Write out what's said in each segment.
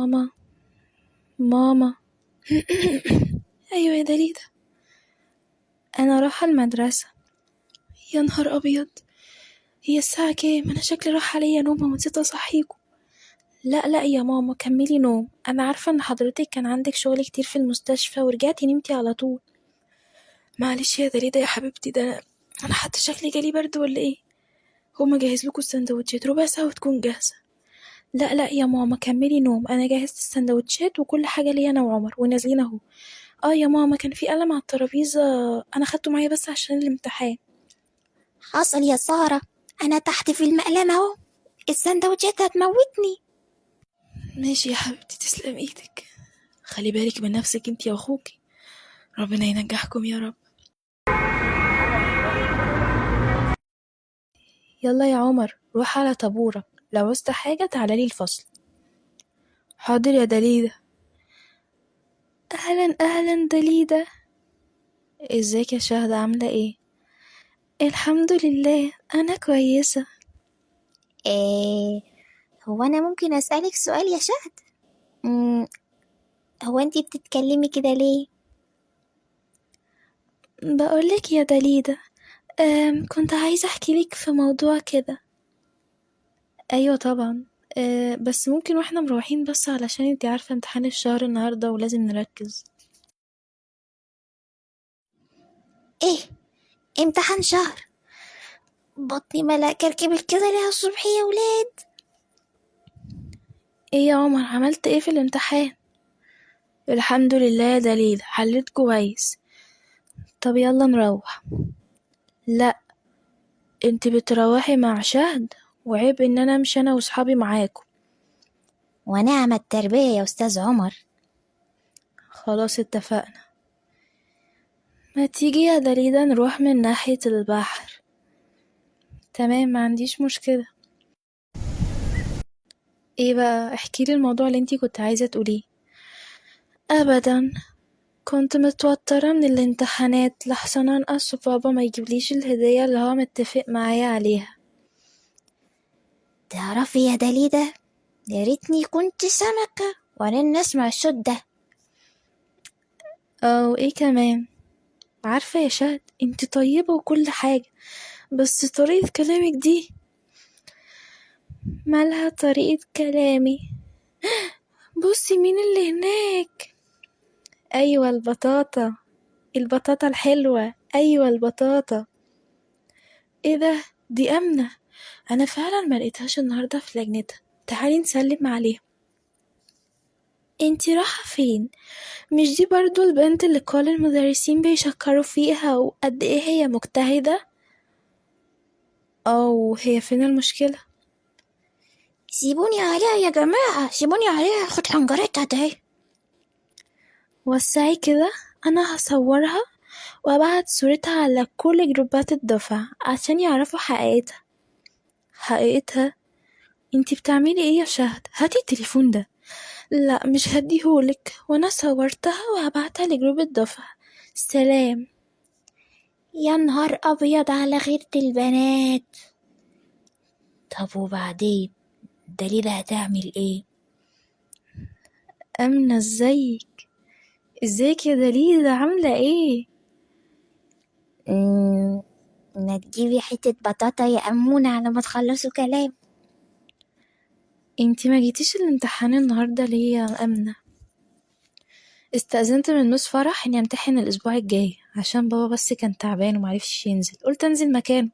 ماما ماما ايوه يا دليده، انا رايحه المدرسه. يا نهار ابيض، هي الساعه كام؟ انا شكلي راح عليا نوم ونسيت اصحيكم. لا يا ماما، كملي نوم. انا عارفه ان حضرتك كان عندك شغل كتير في المستشفى ورجعتي نمتي على طول. معلش يا دليده يا حبيبتي، ده انا حتى شكلي جالي برد ولا ايه؟ هما جهز لكم السندوتشات، ربع ساعه وتكون جاهزه. لا يا ماما، كملي نوم. انا جهزت السندوتشات وكل حاجه ليا انا وعمر ونازلين اهو. يا ماما، كان في قلم على الترابيزه، انا خدته معايا بس عشان الامتحان. حصل يا سارة، أنا تحت في المقلمة أهو، السندوتشات هتموتني. ماشي يا حبيبتي، تسلم ايدك. خلي بالك من نفسك انتي واخوكي، ربنا ينجحكم يا رب. يلا يا عمر، روح على طابورك، لو عوزت حاجه تعالي الفصل. حاضر يا دليده. اهلا دليده. ازيك يا شهد، عامله ايه؟ الحمد لله انا كويسه. إيه، هو أنا ممكن أسألك سؤال يا شهد؟ هو أنتي بتتكلمي كده ليه؟ بقولك يا دليده، كنت عايزه احكيلك في موضوع كده. ايوه طبعا. بس ممكن واحنا مروحين، بس علشان انتي عارفه امتحان الشهر النهارده ولازم نركز. إيه، امتحان شهر؟ بطني ملا كركبت كده ليها الصبح يا ولاد. ايه يا عمر، عملت ايه في الامتحان؟ الحمد لله يا دليل، حليت كويس. طب يلا نروح. لا، انتي بتروحي مع شهد، وعيب ان انا امشي انا وصحابي معاكم. ونعم التربية يا أستاذ عمر. خلاص اتفقنا. ما تيجي يا دليدة نروح من ناحية البحر؟ تمام، ما عنديش مشكلة. ايه بقى، احكيلي الموضوع اللي انتي كنت عايزة تقوليه. ابدا، كنت متوترة من الامتحانات لحسن انقص بابا ما يجيبليش الهدية اللي هو متفق معايا عليها. تعرفي يا دليدة، يا ريتني كنت سمكة وأنا نسمع الصوت ده. او ايه كمان؟ عارفة يا شهد، انتي طيبة وكل حاجة، بس طريقة كلامك دي. مالها طريقة كلامي؟ بصي مين اللي هناك. ايوه البطاطا، البطاطا الحلوة، ايوه البطاطا. ايه ده، دي امنة. انا فعلا ما لقيتهاش النهاردة في لجنتها، تعالي نسلم عليها. انتي رايحة فين؟ مش دي برضو البنت اللي كل المدرسين بيشكروا فيها وقد ايه هي مجتهدة؟ او هي فين المشكلة؟ سيبوني عليها يا جماعة، سيبوني عليها، خد حنجرتها ده. وسعي كده، انا هصورها وابعت صورتها على كل جروبات الدفعة عشان يعرفوا حقيقتها. انتي بتعملي ايه يا شهد؟ هاتي التليفون ده. لا مش هديهولك، وانا صورتها وهبعتها لجروب الدفعة. سلام. يا نهار أبيض على غيرة البنات. طب وبعدين دليلة هتعمل ايه؟ امنة، ازيك يا دليلة، عاملة ايه؟ ما تجيبي حتة بطاطا يا أمونة على ما تخلصوا كلام. انتي ما جيتيش الامتحان النهاردة ليه يا امنة؟ استأذنت من مس فرح اني امتحن الاسبوع الجاي عشان بابا بس كان تعبان ومعرفش ينزل، قلت انزل مكانه.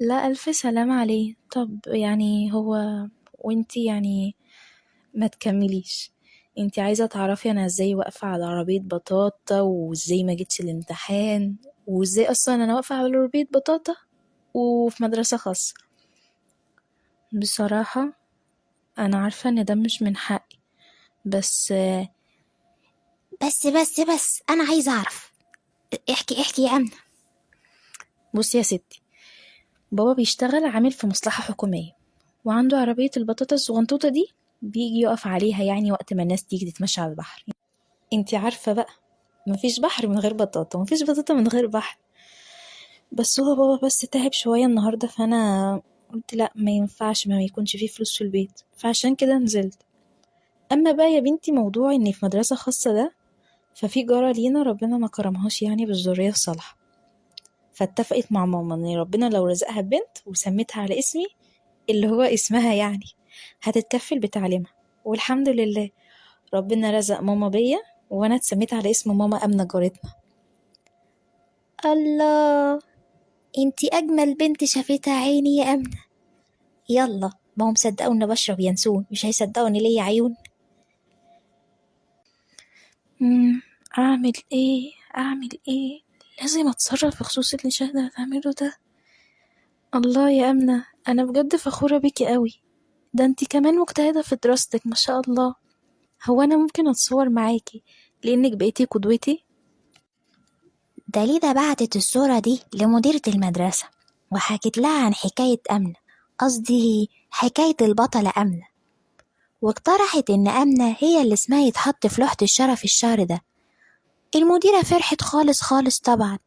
لا الف سلام عليه. طب يعني وانتي يعني ما تكمليش. انتي عايزة تعرفي انا ازاي واقفة على عربية بطاطا، وازاي ما جيتش الامتحان، وازاي اصلا انا واقفة على عربية بطاطا وفي مدرسة خاصة؟ بصراحة انا عارفة ان ده مش من حقي، بس بس أنا عايزة أعرف. احكي يا أمنة. بصي يا ستي، بابا بيشتغل عامل في مصلحة حكومية، وعنده عربية البطاطا الصغنطوطة دي، بيجي يقف عليها يعني وقت ما الناس تيجي تتمشى على البحر. انتي عارفة بقى، مفيش بحر من غير بطاطا، مفيش بطاطا من غير بحر. بس هو بابا بس تعب شوية النهاردة، فأنا قلت لا ما ينفعش ما يكونش فيه فلوس في البيت، فعشان كده نزلت. اما بقى يا بنتي موضوع اني في مدرسة خاصة ده، ففي جارة لينا ربنا ما كرمهاش يعني بالذرية الصالحة، فاتفقت مع ماما ان ربنا لو رزقها بنت وسميتها على اسمي اللي هو اسمها يعني هتتكفل بتعليمها. والحمد لله ربنا رزق ماما بيا، وانا اتسميت على اسم ماما امنة جارتنا. الله، انتي أجمل بنت شافتها عيني يا أمنة. يلا، ما هم صدقوا إن بشرب ينسون، مش هيصدقوا إن ليا عيون. اعمل ايه اعمل ايه، لازم اتصرف بخصوص اللي شاهدة هتعمله ده. الله يا امنة، انا بجد فخورة بيكي قوي، ده انتي كمان مجتهدة في دراستك ما شاء الله. هو انا ممكن اتصور معاكي لانك بقيتي قدوتي؟ داليدا بعتت الصورة دي لمديرة المدرسة وحكت لها عن حكاية أمنة، قصدي حكاية البطلة أمنة، واقترحت إن أمنة هي اللي اسمها يتحط في لوحة الشرف الشهر ده. المديرة فرحت خالص خالص طبعا،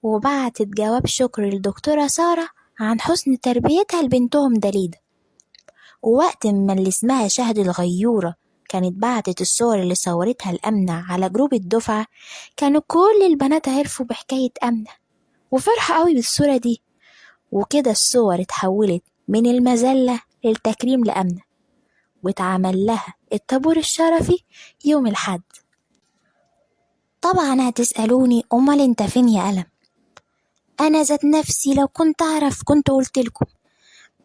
وبعتت جواب شكر للدكتورة سارة عن حسن تربيتها لبنتهم داليدا. ووقت ما اللي اسمها شهد الغيورة كانت بعتت الصور اللي صورتها الأمنة على جروب الدفعة، كانوا كل البنات عرفوا بحكاية أمنة وفرحوا قوي بالصورة دي. وكده الصور اتحولت من المذلة للتكريم لأمنة، واتعمل لها الطابور الشرفي يوم الحد. طبعا هتسألوني أمال انت فين يا قلم؟ أنا ذات نفسي لو كنت أعرف كنت قلتلكم،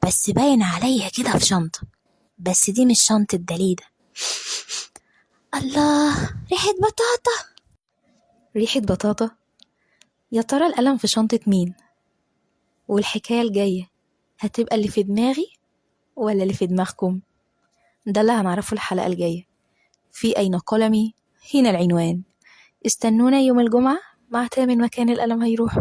بس باين عليا كده في شنطة، بس دي مش شنطة داليدا. الله، ريحة بطاطا. ريحة بطاطا؟ يا ترى القلم في شنطة مين؟ والحكاية الجاية هتبقى اللي في دماغي ولا اللي في دماغكم؟ ده اللي هنعرفه الحلقة الجاية في أين قلمي هنا العنوان. استنونا يوم الجمعة مع تامن مكان القلم هيروح.